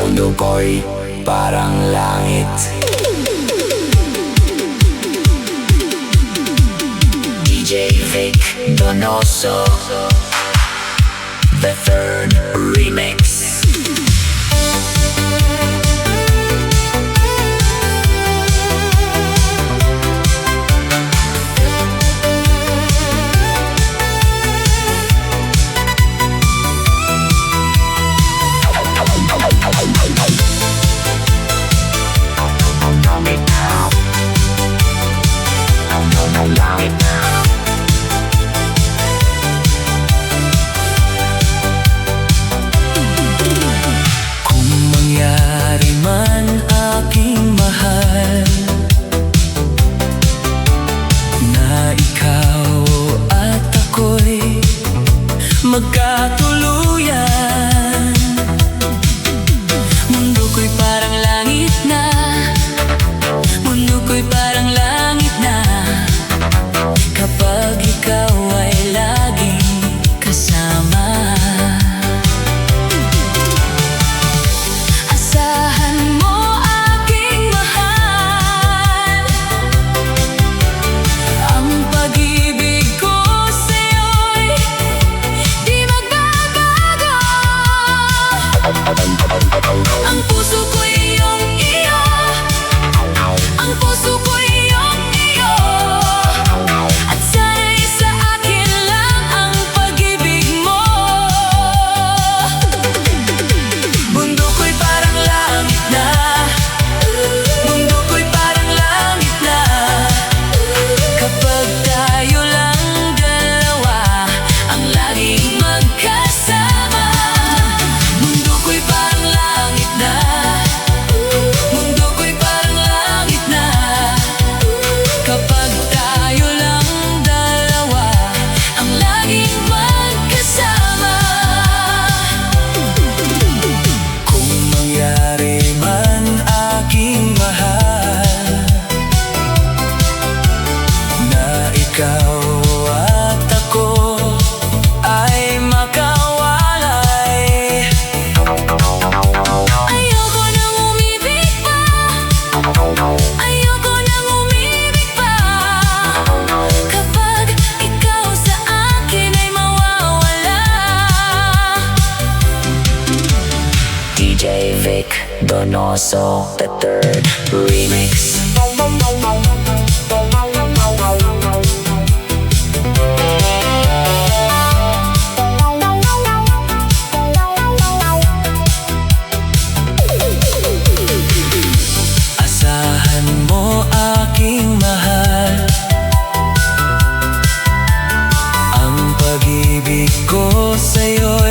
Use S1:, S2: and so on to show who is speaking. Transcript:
S1: Mundo ko'y parang langit. DJ Vic Donoso, the third remix. Kung mangyari man aking mahal na ikaw at ako'y magkatuluyan, mundo ko'y parang langit na, mundo ko'y parang langit na, kapag ikaw ay laging kasama. Asahan mo aking mahal, ang pag-ibig ko sa'yo'y di magbabago. Ang puso ko'y iyong iyo, ang puso ko'y iyong iyo, at sana'y sa akin lang ang pag-ibig mo. Mundo ko'y parang langit na, mundo ko'y parang langit na, kapag tayo lang dalawa ang laging magkasama. Mundo ko'y parang langit na, mundo ko'y parang langit na, kapag tayo lang dalawa ang laging magkasama. Kung mangyari man aking mahal na ikaw at ako ay makawalay, ayoko nang umibig pa, ayoko nang umibig pa, kapag ikaw sa akin ay mawawala. DJ Vic Donoso, the third remix. Asahan mo aking mahal, ang pag-ibig ko sa'yo